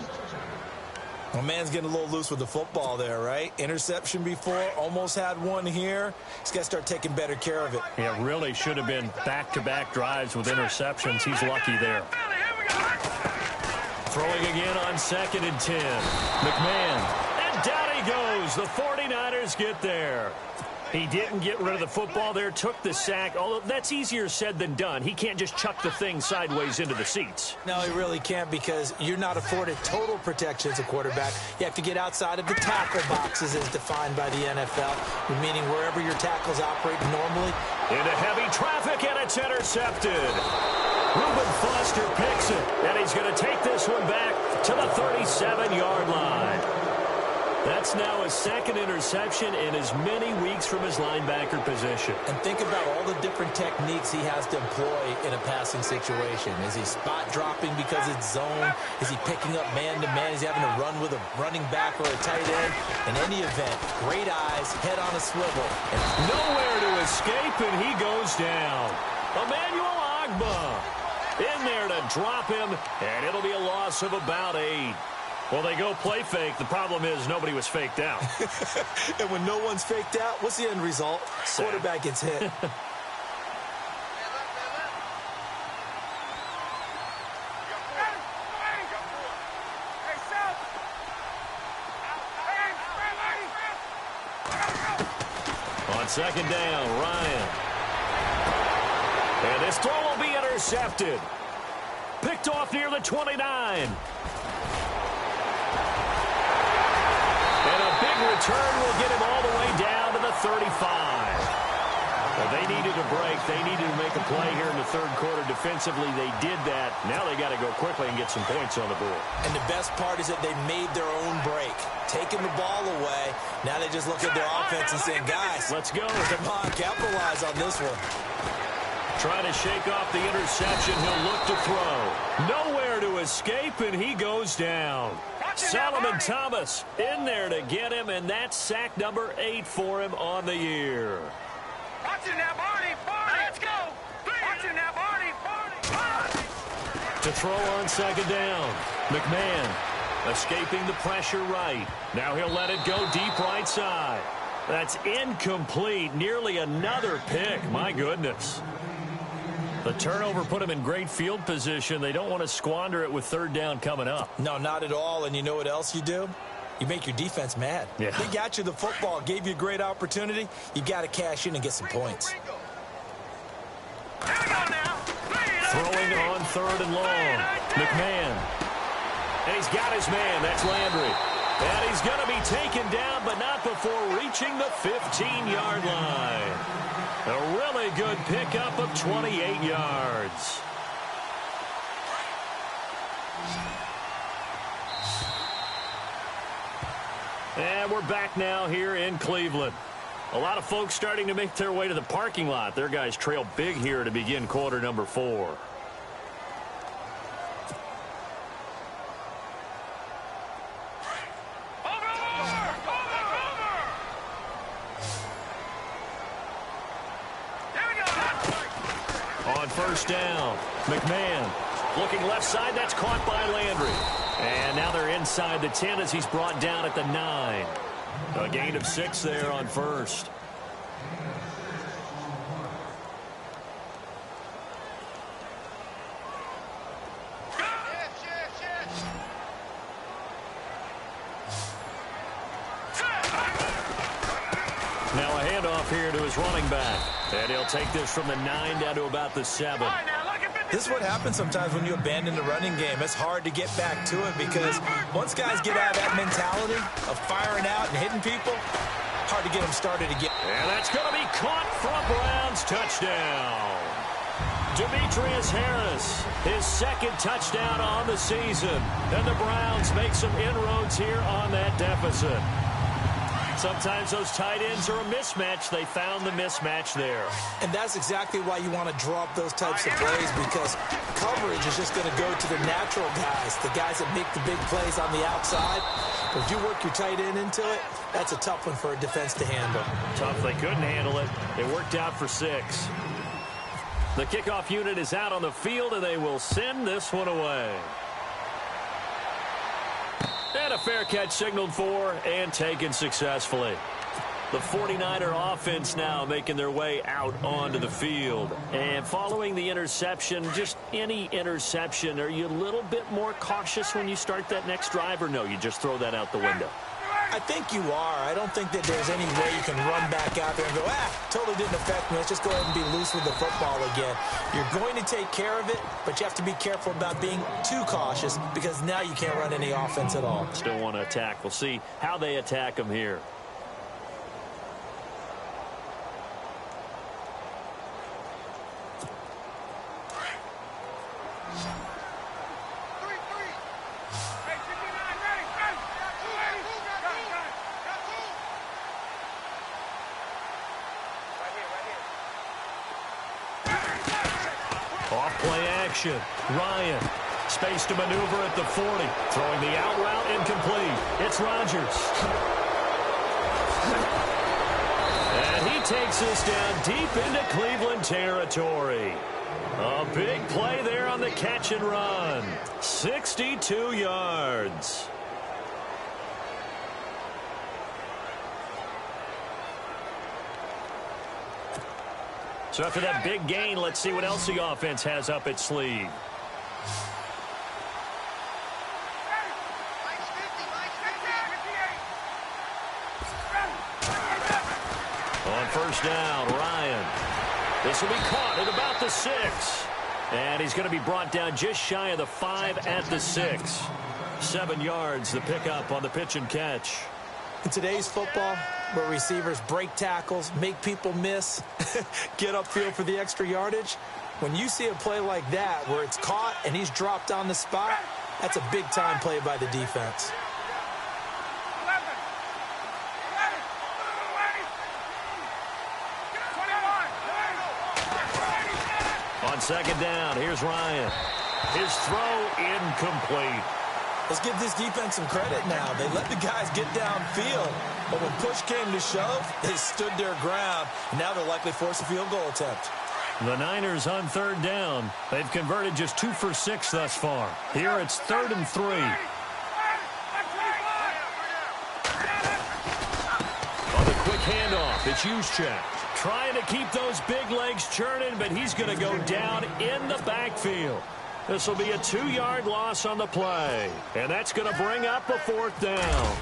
Well, man's getting a little loose with the football there, right? Interception before, almost had one here. He's got to start taking better care of it. Yeah, really should have been back-to-back drives with interceptions. He's lucky there. Throwing again on 2nd and 10. McMahon. And down he goes. The 49ers get there. He didn't get rid of the football there, took the sack, although that's easier said than done. He can't just chuck the thing sideways into the seats. No, he really can't because you're not afforded total protection as a quarterback. You have to get outside of the tackle boxes as defined by the NFL, meaning wherever your tackles operate normally. Into heavy traffic, and it's intercepted. Reuben Foster picks it, and he's going to take this one back to the 37-yard line. That's now his second interception in as many weeks from his linebacker position. And think about all the different techniques he has to employ in a passing situation. Is he spot dropping because it's zone? Is he picking up man-to-man? Is he having to run with a running back or a tight end? In any event, great eyes, head on a swivel. And nowhere to escape, and he goes down. Emmanuel Ogbah in there to drop him, and it'll be a loss of about 8. Well, they go play fake. The problem is nobody was faked out. And when no one's faked out, what's the end result? Quarterback gets hit. On 2nd down, Ryan. And this throw will be intercepted. Picked off near the 29. And a big return will get him all the way down to the 35. Well, they needed a break. They needed to make a play here in the third quarter. Defensively, they did that. Now they got to go quickly and get some points on the board. And the best part is that they made their own break. Taking the ball away. Now they just look at their offense and say, guys, let's go. Come on, capitalize on this one. Trying to shake off the interception. He'll look to throw. Nowhere to escape, and he goes down. Solomon Thomas in there to get him, and that's sack number 8 for him on the year. Watching that Barney. Let's go. Watching that Barney. To throw on 2nd down. McMahon escaping the pressure right. Now he'll let it go deep right side. That's incomplete. Nearly another pick. My goodness. The turnover put him in great field position. They don't want to squander it with 3rd down coming up. No, not at all. And you know what else you do? You make your defense mad. Yeah. They got you the football, gave you a great opportunity. You got to cash in and get some points. Throwing on 3rd and long. McMahon. And he's got his man. That's Landry. And he's going to be taken down, but not before reaching the 15-yard line. A really good pickup of 28 yards. And we're back now here in Cleveland. A lot of folks starting to make their way to the parking lot. Their guys trail big here to begin quarter number 4. On first down, McMahon looking left side. That's caught by Landry. And now they're inside the 10 as he's brought down at the 9. A gain of 6 there on first. Now a handoff here to his running back. And he'll take this from the 9 down to about the 7. This is what happens sometimes when you abandon the running game. It's hard to get back to it because once guys get out of that mentality of firing out and hitting people, hard to get them started again. And that's going to be caught for a Browns touchdown. Demetrius Harris, his second touchdown on the season. And the Browns make some inroads here on that deficit. Sometimes those tight ends are a mismatch. They found the mismatch there. And that's exactly why you want to draw up those types of plays, because coverage is just going to go to the natural guys, the guys that make the big plays on the outside. But if you work your tight end into it, that's a tough one for a defense to handle. Tough. They couldn't handle it. It worked out for 6. The kickoff unit is out on the field, and they will send this one away. And a fair catch signaled for and taken successfully. The 49er offense now making their way out onto the field. And following the interception, just any interception, are you a little bit more cautious when you start that next drive, or no, you just throw that out the window? I think you are. I don't think that there's any way you can run back out there and go, totally didn't affect me. Let's just go ahead and be loose with the football again. You're going to take care of it, but you have to be careful about being too cautious because now you can't run any offense at all. Still want to attack. We'll see how they attack them here. Off-play action. Ryan. Space to maneuver at the 40. Throwing the out route incomplete. It's Rodgers. And he takes this down deep into Cleveland territory. A big play there on the catch and run. 62 yards. So after that big gain, let's see what else the offense has up its sleeve. On first down, Ryan. This will be caught at about the 6. And he's going to be brought down just shy of the 5 at the 6. 7 yards, the pickup on the pitch and catch. In today's football, where receivers break tackles, make people miss, get upfield for the extra yardage, when you see a play like that where it's caught and he's dropped on the spot, that's a big-time play by the defense. On second down, here's Ryan. His throw incomplete. Let's give this defense some credit now. They let the guys get downfield, but when push came to shove, they stood their ground. Now they're likely forced a field goal attempt. The Niners on third down. They've converted just 2 for 6 thus far. Here it's 3rd and 3. On the quick handoff, it's Juszczyk. Trying to keep those big legs churning, but he's going to go down in the backfield. This will be a 2-yard loss on the play. And that's going to bring up a 4th down.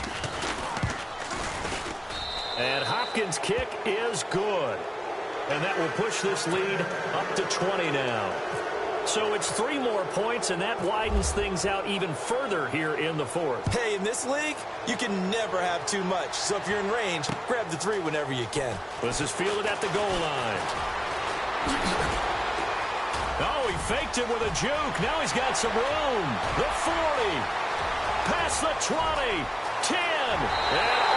And Hopkins' kick is good. And that will push this lead up to 20 now. So it's 3 more points, and that widens things out even further here in the 4th. Hey, in this league, you can never have too much. So if you're in range, grab the 3 whenever you can. This is fielded at the goal line. Oh, he faked it with a juke. Now he's got some room. The 40. Past the 20. 10. And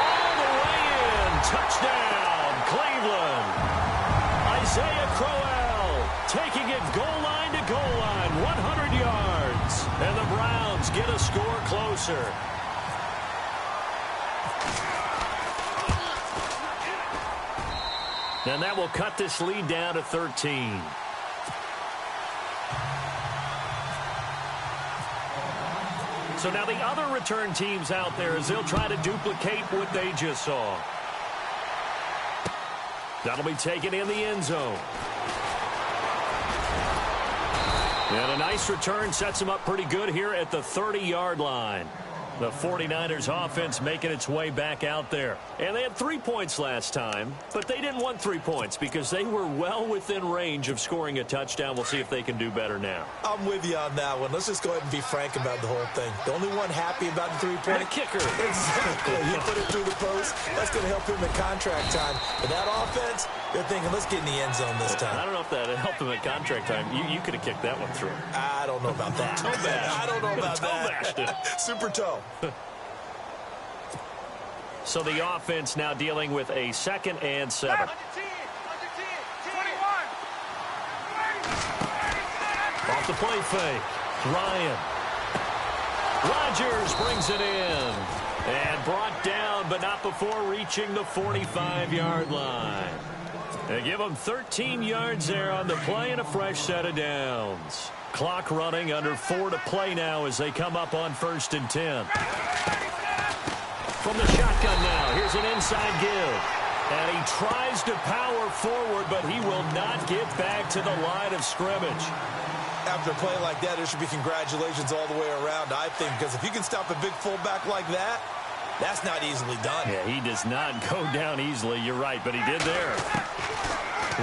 closer. And that will cut this lead down to 13. So now the other return teams out there as they'll try to duplicate what they just saw. That'll be taken in the end zone. And a nice return sets them up pretty good here at the 30-yard line. The 49ers offense making its way back out there. And they had 3 points last time, but they didn't want 3 points because they were well within range of scoring a touchdown. We'll see if they can do better now. I'm with you on that one. Let's just go ahead and be frank about the whole thing. The only one happy about the three-point. The kicker. Exactly. He put it through the post. That's going to help him in contract time. But that offense, they're thinking, let's get in the end zone this time. I don't know if that helped him at contract time. You could have kicked that one through. I don't know about that. Toe bash. I don't know about Toe bashed it. that. Super toe. So the offense now dealing with a 2nd and 7. Under 10. 21. Off the play fake. Ryan. Rodgers brings it in. And brought down, but not before reaching the 45-yard line. They give them 13 yards there on the play and a fresh set of downs. Clock running, under 4 to play now as they come up on 1st and 10. From the shotgun now, here's an inside give. And he tries to power forward, but he will not get back to the line of scrimmage. After a play like that, there should be congratulations all the way around, I think, because if you can stop a big fullback like that, that's not easily done. Yeah, he does not go down easily. You're right, but he did there.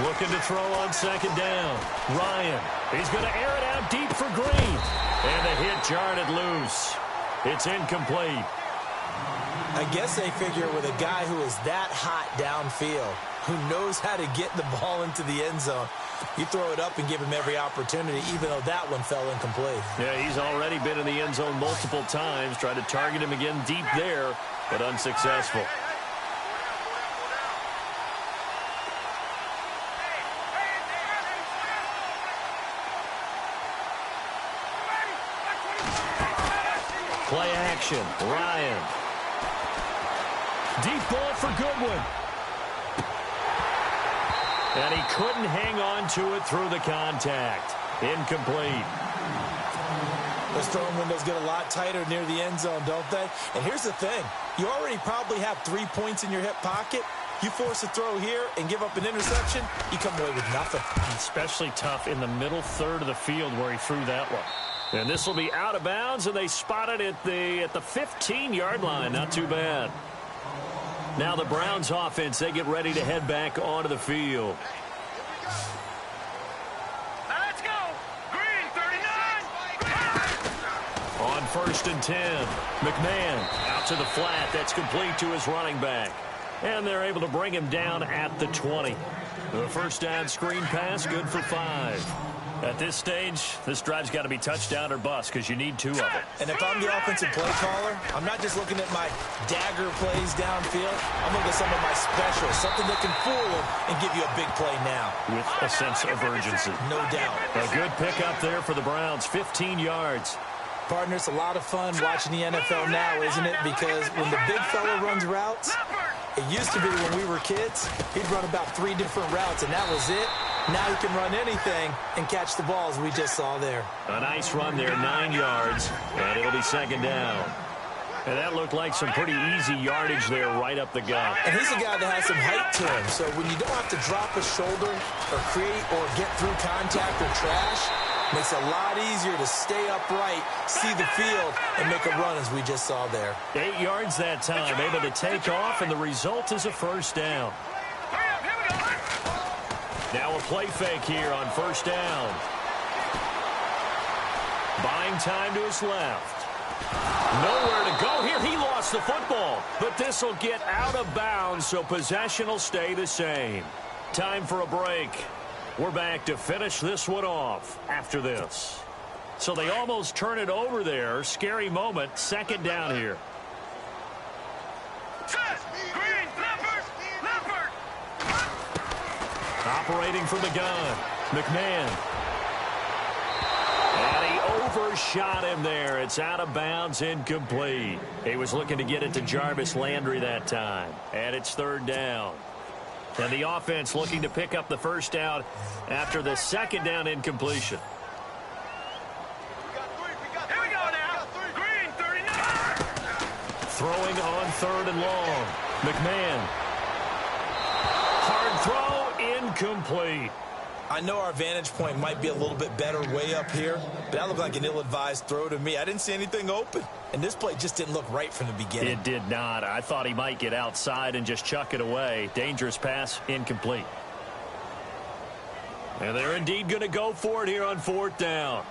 Looking to throw on 2nd down. Ryan, he's going to air it out deep for Green. And the hit jarred it loose. It's incomplete. I guess they figure with a guy who is that hot downfield, who knows how to get the ball into the end zone, you throw it up and give him every opportunity, even though that one fell incomplete. Yeah, he's already been in the end zone multiple times. Tried to target him again deep there, but unsuccessful. Play action. Ryan. Deep ball for Goodwin. And he couldn't hang on to it through the contact. Incomplete. Those throwing windows get a lot tighter near the end zone, don't they? And here's the thing. You already probably have 3 points in your hip pocket. You force a throw here and give up an interception, you come away with nothing. Especially tough in the middle third of the field where he threw that one. And this will be out of bounds, and they spot it at the 15-yard line. Not too bad. Now the Browns offense, they get ready to head back onto the field. Let's go. Green, 39. On 1st and 10, McMahon out to the flat. That's complete to his running back. And they're able to bring him down at the 20. The first down screen pass, good for 5. At this stage, this drive's got to be touchdown or bust because you need 2 of them. And if I'm the offensive play caller, I'm not just looking at my dagger plays downfield. I'm looking at some of my specials, something that can fool them and give you a big play now. With a sense of urgency. No doubt. A good pickup there for the Browns, 15 yards. Partner, it's a lot of fun watching the NFL now, isn't it? Because when the big fella runs routes, it used to be when we were kids, he'd run about 3 different routes, and that was it. Now he can run anything and catch the ball, as we just saw there. A nice run there, 9 yards, and it'll be 2nd down. And that looked like some pretty easy yardage there right up the gut. And he's a guy that has some height to him, so when you don't have to drop a shoulder or create or get through contact or trash, makes it a lot easier to stay upright, see the field, and make a run, as we just saw there. 8 yards that time, able to take off, and the result is a first down. Now a play fake here on 1st down. Buying time to his left. Nowhere to go here. He lost the football, but this will get out of bounds, so possession will stay the same. Time for a break. We're back to finish this one off after this. So they almost turn it over there. Scary moment. 2nd down here. Green, Leopard. Operating from the gun. McMahon. And he overshot him there. It's out of bounds, incomplete. He was looking to get it to Jarvis Landry that time. And it's third down. And the offense looking to pick up the first down after the second down incompletion. Here we go now. Green, 39. Throwing on third and long. McMahon. Hard throw, incomplete. I know our vantage point might be a little bit better way up here, but that looked like an ill-advised throw to me. I didn't see anything open, and this play just didn't look right from the beginning. It did not. I thought he might get outside and just chuck it away. Dangerous pass, incomplete. And they're indeed going to go for it here on fourth down.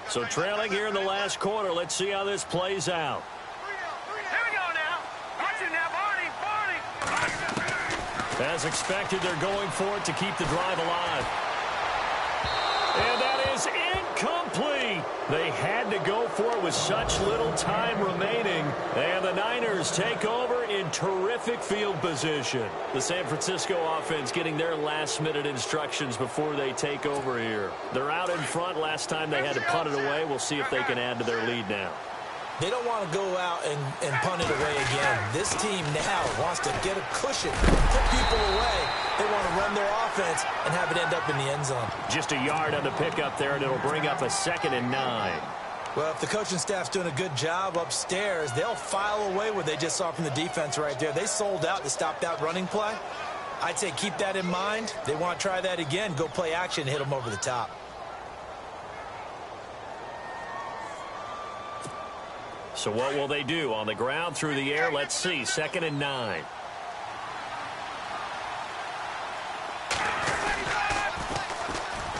So trailing here in the last quarter, let's see how this plays out. Here we go now. Watch it now, Barney. As expected, they're going for it to keep the drive alive. And that is incomplete. They had to go for it with such little time remaining. And the Niners take over in terrific field position. The San Francisco offense getting their last-minute instructions before they take over here. They're out in front. Last time they had to punt it away. We'll see if they can add to their lead now. They don't want to go out and punt it away again. This team now wants to get a cushion, put people away. They want to run their offense and have it end up in the end zone. Just a yard on the pickup there, and it'll bring up a 2nd and 9. Well, if the coaching staff's doing a good job upstairs, they'll file away what they just saw from the defense right there. They sold out to stop that running play. I'd say keep that in mind. They want to try that again, go play action, hit them over the top. So what will they do? On the ground, through the air, let's see. 2nd and 9.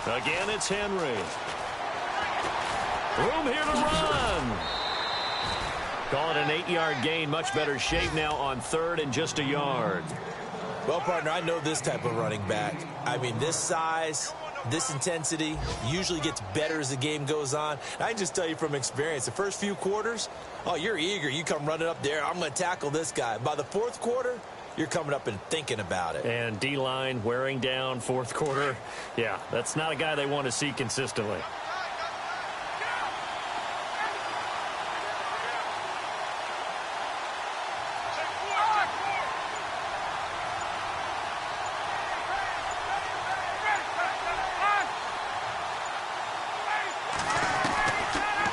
Again, it's Henry. Room here to run. Call it an 8-yard gain. Much better shape now on 3rd and just a yard. Well, partner, I know this type of running back. I mean, this size, this intensity usually gets better as the game goes on. And I can just tell you from experience, the first few quarters, oh, you're eager. You come running up there. I'm going to tackle this guy. By the 4th quarter, you're coming up and thinking about it. And D-line wearing down 4th quarter. Yeah, that's not a guy they want to see consistently.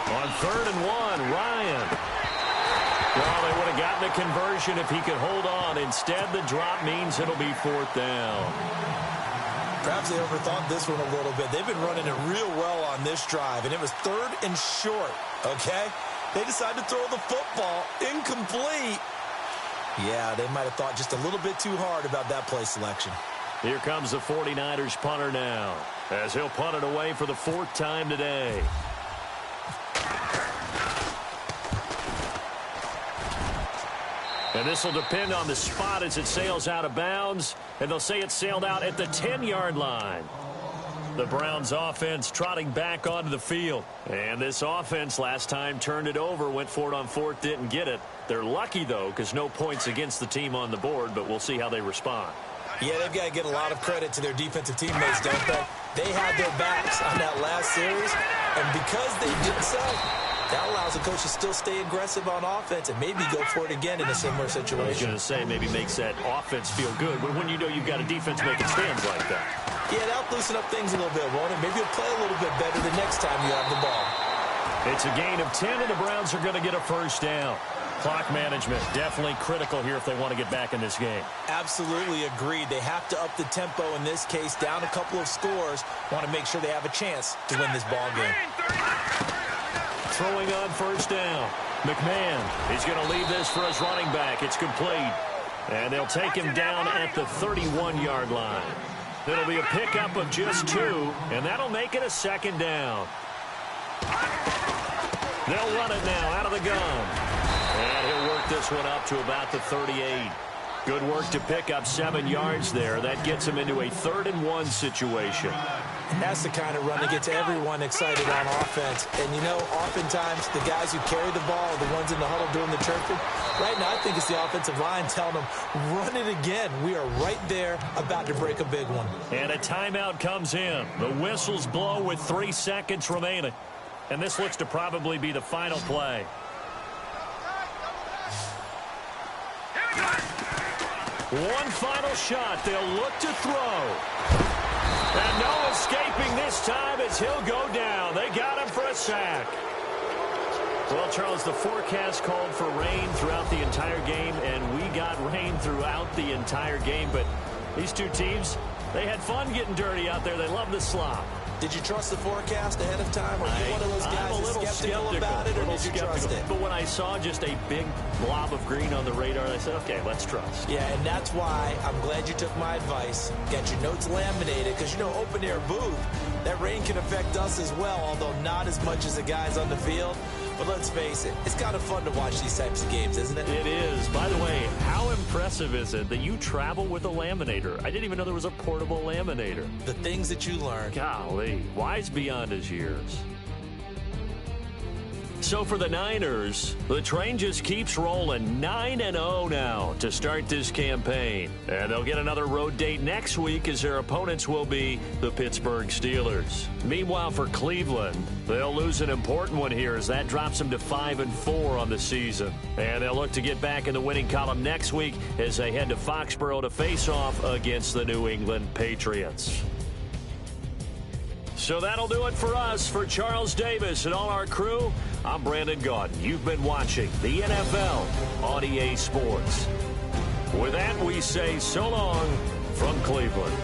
On 3rd and 1, Ryan. Well, they would have gotten a conversion if he could hold on. Instead, the drop means it'll be 4th down. Perhaps they overthought this one a little bit. They've been running it real well on this drive, and it was 3rd and short, okay? They decided to throw the football incomplete. Yeah, they might have thought just a little bit too hard about that play selection. Here comes the 49ers punter now, as he'll punt it away for the 4th time today. And this will depend on the spot as it sails out of bounds. And they'll say it sailed out at the 10-yard line. The Browns offense trotting back onto the field. And this offense last time turned it over, went for it on 4th, didn't get it. They're lucky, though, because no points against the team on the board, but we'll see how they respond. Yeah, they've got to get a lot of credit to their defensive teammates, don't they? They had their backs on that last series, and because they did so, that allows the coach to still stay aggressive on offense and maybe go for it again in a similar situation. I was going to say maybe makes that offense feel good, but when you know you've got a defense making stands like that. Yeah, that'll loosen up things a little bit, won't it? Maybe you'll play a little bit better the next time you have the ball. It's a gain of 10, and the Browns are going to get a first down. Clock management definitely critical here if they want to get back in this game. Absolutely agreed. They have to up the tempo in this case, down a couple of scores. Want to make sure they have a chance to win this ball game. Throwing on first down. McMahon, he's going to leave this for his running back. It's complete. And they'll take him down at the 31-yard line. It'll be a pickup of just 2, and that'll make it a 2nd down. They'll run it now out of the gun. And he'll work this one up to about the 38. Good work to pick up 7 yards there. That gets him into a 3rd and 1 situation. That's the kind of run that gets everyone excited on offense. And, you know, oftentimes the guys who carry the ball are the ones in the huddle doing the chirping. Right now, I think it's the offensive line telling them, run it again. We are right there about to break a big one. And a timeout comes in. The whistles blow with 3 seconds remaining. And this looks to probably be the final play. One final shot. They'll look to throw. And no escaping this time as he'll go down. They got him for a sack. Well, Charles, the forecast called for rain throughout the entire game, and we got rain throughout the entire game. But these two teams, they had fun getting dirty out there. They love the slop. Did you trust the forecast ahead of time? Or are you one of those guys that's skeptical about it, or did you trust it? But when I saw just a big blob of green on the radar, I said, okay, let's trust. Yeah, and that's why I'm glad you took my advice. Got your notes laminated, because, you know, open-air booth, that rain can affect us as well, although not as much as the guys on the field. But let's face it, it's kind of fun to watch these types of games, isn't it? It is. By the way, how impressive is it that you travel with a laminator? I didn't even know there was a portable laminator. The things that you learn. Golly, wise beyond his years. So for the Niners, the train just keeps rolling 9-0 now to start this campaign. And they'll get another road date next week as their opponents will be the Pittsburgh Steelers. Meanwhile, for Cleveland, they'll lose an important one here as that drops them to 5-4 on the season. And they'll look to get back in the winning column next week as they head to Foxborough to face off against the New England Patriots. So that'll do it for us. For Charles Davis and all our crew, I'm Brandon Gaudin. You've been watching the NFL on EA Sports. With that, we say so long from Cleveland.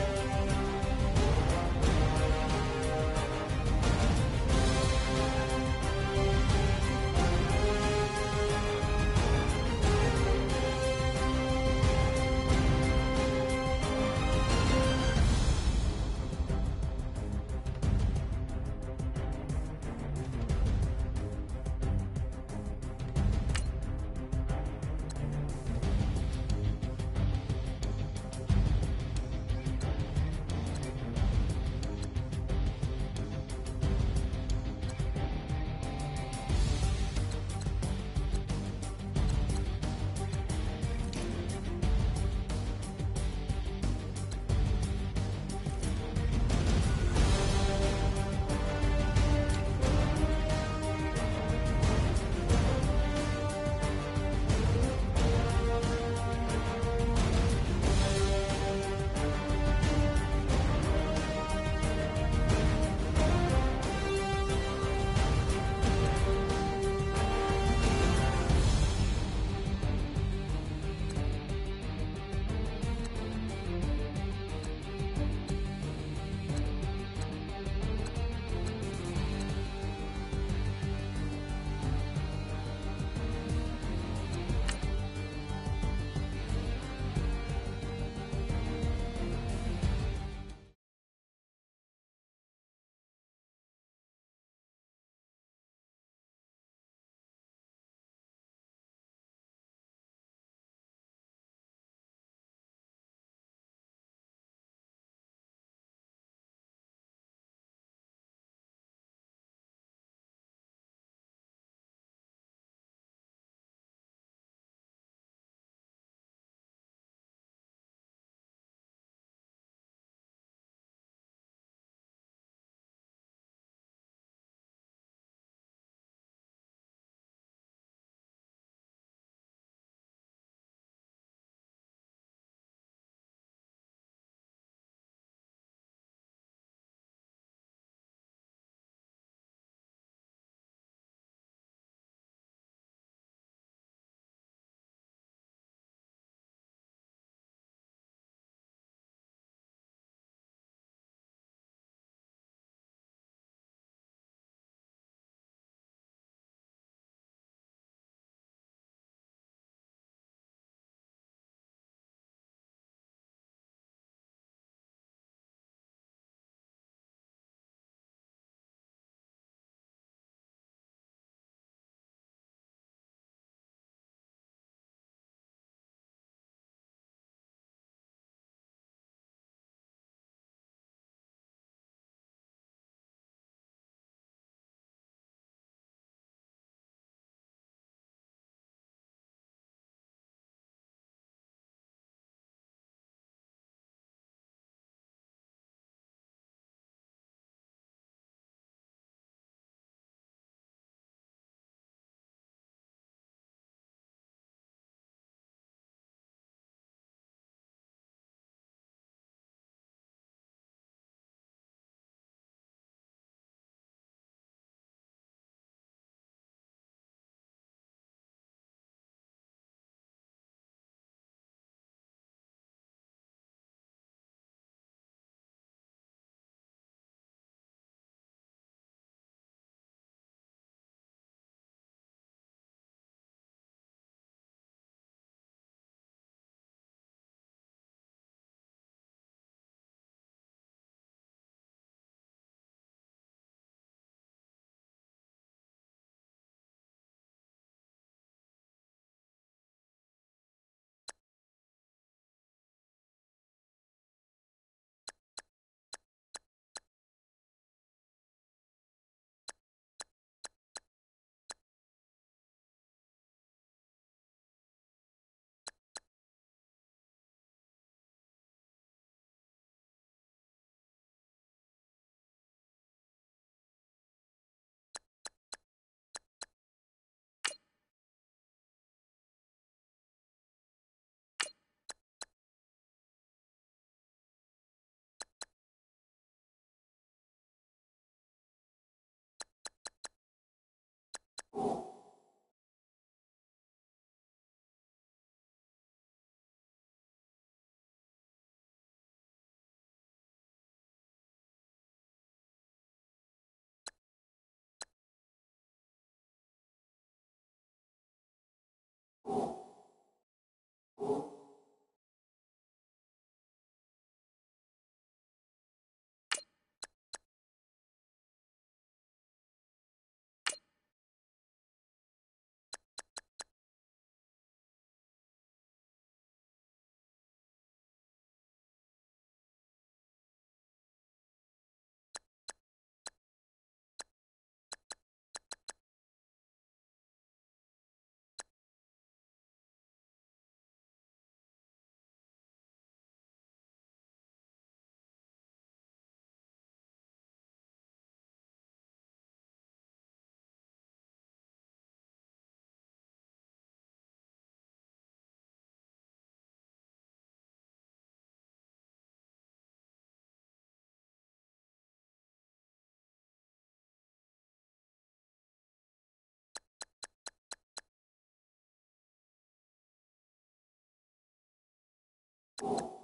go.